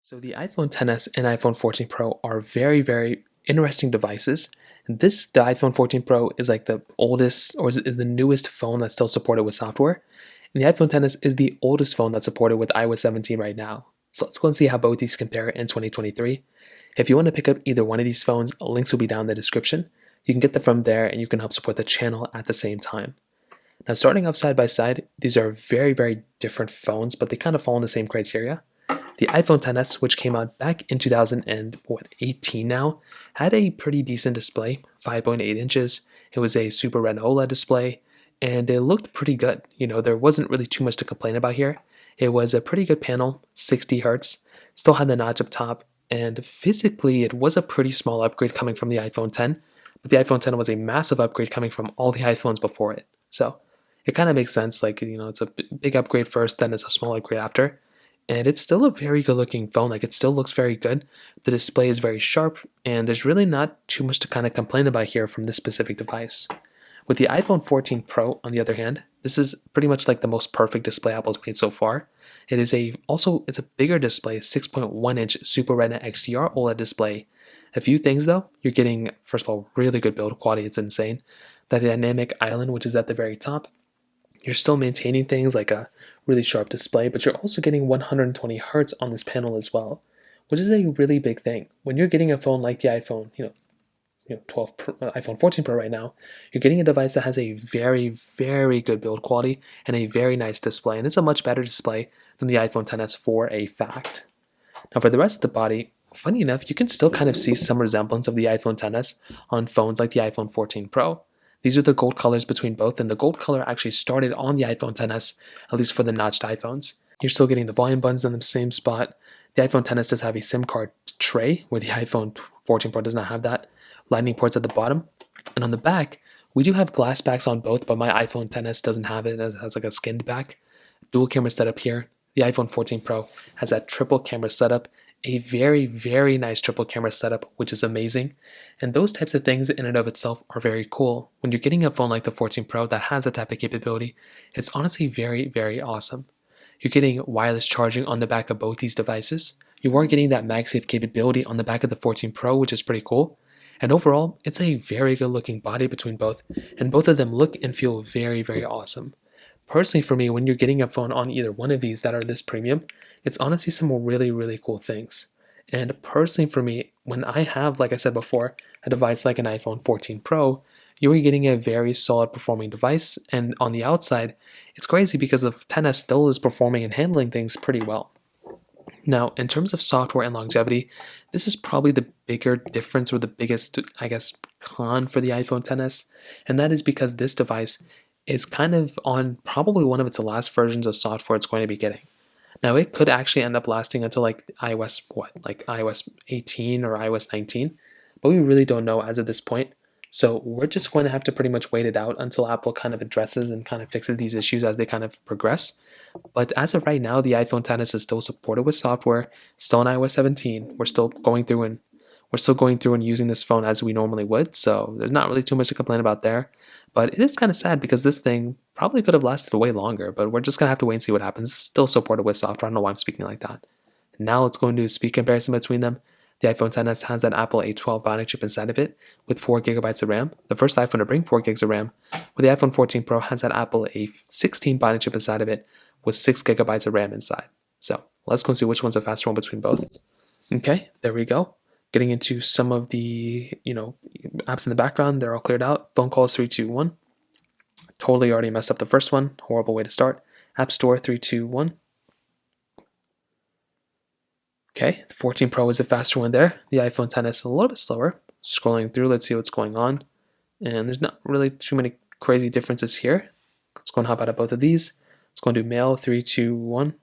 So the iPhone XS and iPhone 14 Pro are very, very interesting devices. The iPhone 14 Pro is like the oldest or is the newest phone that's still supported with software. And the iPhone XS is the oldest phone that's supported with iOS 17 right now. So let's go and see how both these compare in 2023. If you want to pick up either one of these phones, links will be down in the description. You can get them from there and you can help support the channel at the same time. Now, starting off side by side, these are very, very different phones, but they kind of fall in the same criteria. The iPhone XS, which came out back in 2018 now, had a pretty decent display, 5.8 inches. It was a Super Retina OLED display, and it looked pretty good. There wasn't really too much to complain about here. It was a pretty good panel, 60 hertz, still had the notch up top, and physically it was a pretty small upgrade coming from the iPhone X, but the iPhone X was a massive upgrade coming from all the iPhones before it. So it kind of makes sense, it's a big upgrade first, then it's a small upgrade after. And it's still a very good looking phone. It still looks very good. The display is very sharp, and there's really not too much to kind of complain about here from this specific device. With the iPhone 14 Pro, on the other hand, this is pretty much like the most perfect display Apple's made so far. It's a bigger display, 6.1-inch Super Retina XDR OLED display. A few things though, you're getting, first of all, really good build quality, it's insane. That dynamic island, which is at the very top, you're still maintaining things like a really sharp display, but you're also getting 120 hertz on this panel as well, which is a really big thing. When you're getting a phone like the iPhone, 12 Pro, iPhone 14 Pro right now, you're getting a device that has a very, very good build quality and a very nice display, and it's a much better display than the iPhone XS for a fact. Now, for the rest of the body, funny enough, you can still kind of see some resemblance of the iPhone XS on phones like the iPhone 14 Pro. These are the gold colors between both, and the gold color actually started on the iPhone XS, at least for the notched iPhones. You're still getting the volume buttons in the same spot. The iPhone XS does have a SIM card tray, where the iPhone 14 Pro does not have that. Lightning ports at the bottom. And on the back, we do have glass backs on both, but my iPhone XS doesn't have it. It has like a skinned back. Dual camera setup here. The iPhone 14 Pro has that triple camera setup, a very, very nice triple camera setup, which is amazing. And those types of things in and of itself are very cool. When you're getting a phone like the 14 Pro that has that type of capability, it's honestly very, very awesome. You're getting wireless charging on the back of both these devices. You are getting that MagSafe capability on the back of the 14 Pro, which is pretty cool. And overall, it's a very good looking body between both, and both of them look and feel very, very awesome. Personally, for me, when you're getting a phone on either one of these that are this premium, it's honestly some really, really cool things. And personally, for me, when I have, like I said before, a device like an iPhone 14 Pro, you are getting a very solid performing device. And on the outside, it's crazy because the XS still is performing and handling things pretty well. Now, in terms of software and longevity, this is probably the bigger difference or the biggest, I guess, con for the iPhone XS. And that is because this device is kind of on probably one of its last versions of software it's going to be getting. Now, it could actually end up lasting until like iOS 18 or iOS 19, but we really don't know as of this point. So we're just going to have to pretty much wait it out until Apple kind of addresses and kind of fixes these issues as they kind of progress. But as of right now, the iPhone XS is still supported with software, still on iOS 17. We're still going through and using this phone as we normally would, so there's not really too much to complain about there. But it is kind of sad because this thing probably could have lasted way longer, but we're just going to have to wait and see what happens. It's still supported with software. I don't know why I'm speaking like that. Now let's go into a speed comparison between them. The iPhone XS has that Apple A12 Bionic chip inside of it with 4 gigabytes of RAM, the first iPhone to bring 4 gigs of RAM, where the iPhone 14 Pro has that Apple A16 Bionic chip inside of it with 6 gigabytes of RAM inside. So let's go and see which one's a faster one between both. Okay, there we go. Getting into some of the apps in the background, they're all cleared out. Phone calls 3, 2, 1. Totally already messed up the first one. Horrible way to start. App Store 3, 2, 1. Okay, the 14 Pro is a faster one there. The iPhone XS is a little bit slower. Scrolling through, let's see what's going on. And there's not really too many crazy differences here. Let's go and hop out of both of these. Let's go and do Mail 3, 2, 1.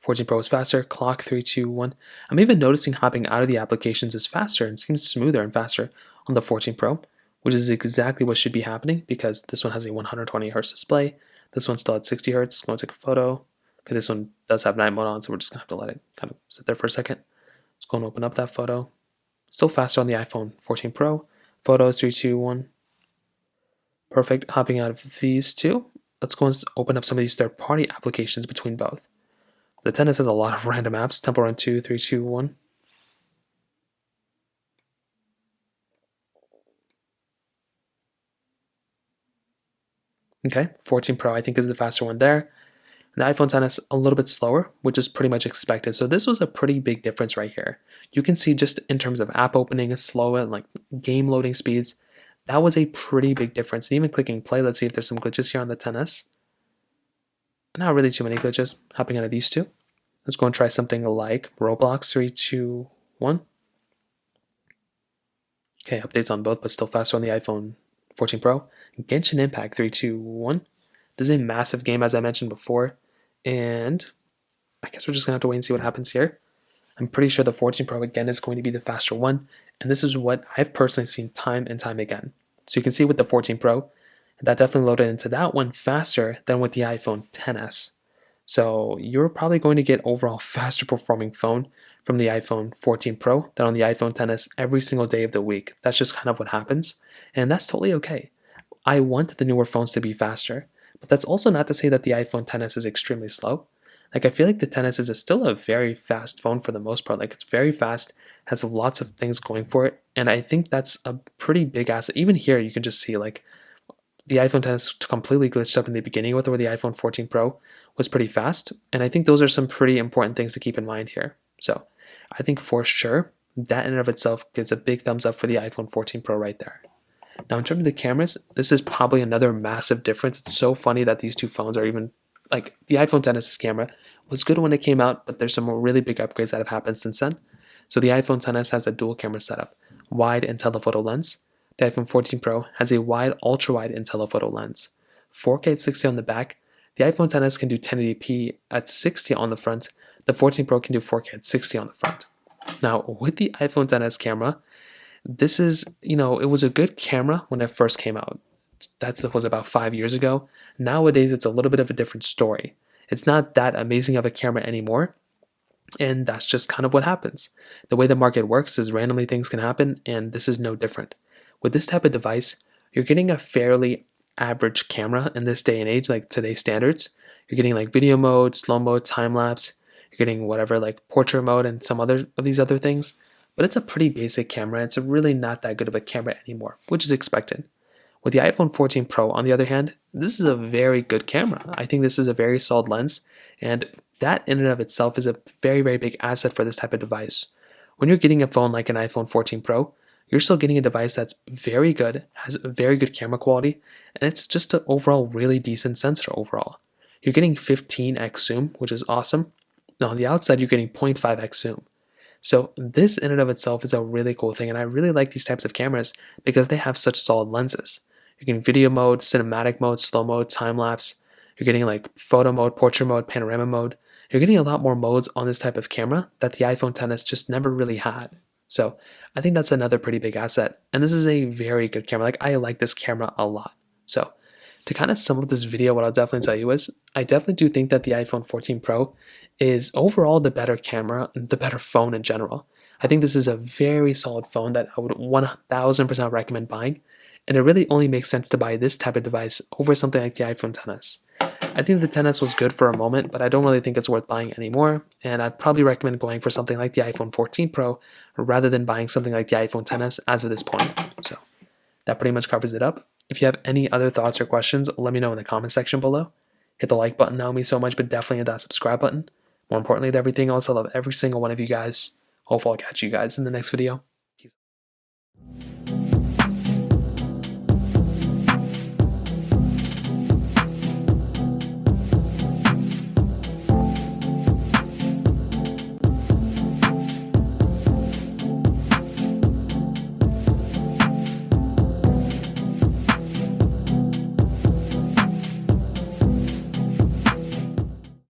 14 Pro is faster. Clock 3, 2, 1. I'm even noticing hopping out of the applications is faster and seems smoother and faster on the 14 Pro, which is exactly what should be happening because this one has a 120 Hz display. This one's still at 60 Hz. Let's go and take a photo. Okay, this one does have night mode on, so we're just going to have to let it kind of sit there for a second. Let's go and open up that photo. Still faster on the iPhone 14 Pro. Photos 3, 2, 1. Perfect. Hopping out of these two. Let's go and open up some of these third-party applications between both. The XS has a lot of random apps. Temple Run 2, 3, 2, 1. Okay, 14 Pro I think is the faster one there. The iPhone XS a little bit slower, which is pretty much expected. So this was a pretty big difference right here. You can see just in terms of app opening is slow and like game loading speeds, that was a pretty big difference. And even clicking play, let's see if there's some glitches here on the XS. Not really too many glitches. Hopping out of these two. Let's go and try something like Roblox 3, 2, 1. Okay, updates on both, but still faster on the iPhone 14 Pro. Genshin Impact 3, 2, 1. This is a massive game, as I mentioned before, and I guess we're just gonna have to wait and see what happens here. I'm pretty sure the 14 Pro again is going to be the faster one, and this is what I've personally seen time and time again. So you can see with the 14 Pro, that definitely loaded into that one faster than with the iPhone XS. So you're probably going to get overall faster performing phone from the iPhone 14 Pro than on the iPhone XS every single day of the week. That's just kind of what happens, and that's totally okay. I want the newer phones to be faster, but that's also not to say that the iPhone XS is extremely slow. Like I feel like the XS is still a very fast phone for the most part. Like it's very fast, has lots of things going for it, and I think that's a pretty big asset. Even here, you can just see like the iPhone XS completely glitched up in the beginning with where the iPhone 14 Pro was pretty fast, and I think those are some pretty important things to keep in mind here. So I think for sure that in and of itself gives a big thumbs up for the iPhone 14 Pro right there. Now in terms of the cameras, this is probably another massive difference. It's so funny that these two phones are even like the iPhone XS's camera was good when it came out, but there's some really big upgrades that have happened since then. So the iPhone XS has a dual camera setup, wide and telephoto lens. The iPhone 14 Pro has a wide, ultra-wide and telephoto lens. 4K at 60 on the back. The iPhone XS can do 1080p at 60 on the front. The 14 Pro can do 4K at 60 on the front. Now, with the iPhone XS camera, this is, it was a good camera when it first came out. That was about 5 years ago. Nowadays, it's a little bit of a different story. It's not that amazing of a camera anymore, and that's just kind of what happens. The way the market works is randomly things can happen, and this is no different. With this type of device, you're getting a fairly average camera in this day and age, like today's standards. You're getting like video mode, slow mode, time lapse. You're getting whatever like portrait mode and some other of these other things. But it's a pretty basic camera. It's really not that good of a camera anymore, which is expected. With the iPhone 14 Pro, on the other hand, this is a very good camera. I think this is a very solid lens, and that in and of itself is a very, very big asset for this type of device. When you're getting a phone like an iPhone 14 Pro, you're still getting a device that's very good, has very good camera quality, and it's just an overall really decent sensor overall. You're getting 15x zoom, which is awesome. Now on the outside, you're getting 0.5x zoom. So this in and of itself is a really cool thing, and I really like these types of cameras because they have such solid lenses. You're getting video mode, cinematic mode, slow mode, time lapse. You're getting like photo mode, portrait mode, panorama mode. You're getting a lot more modes on this type of camera that the iPhone XS just never really had. So I think that's another pretty big asset, and this is a very good camera. Like I like this camera a lot. So to kind of sum up this video, what I'll definitely tell you is I definitely do think that the iPhone 14 Pro is overall the better camera and the better phone in general. I think this is a very solid phone that I would 1000% recommend buying, and it really only makes sense to buy this type of device over something like the iPhone XS. I think the XS was good for a moment, but I don't really think it's worth buying anymore, and I'd probably recommend going for something like the iPhone 14 Pro rather than buying something like the iPhone XS as of this point. So that pretty much covers it up. If you have any other thoughts or questions, let me know in the comment section below. Hit the like button, that would mean so much, but definitely hit that subscribe button. More importantly than everything else, I love every single one of you guys. Hopefully I'll catch you guys in the next video.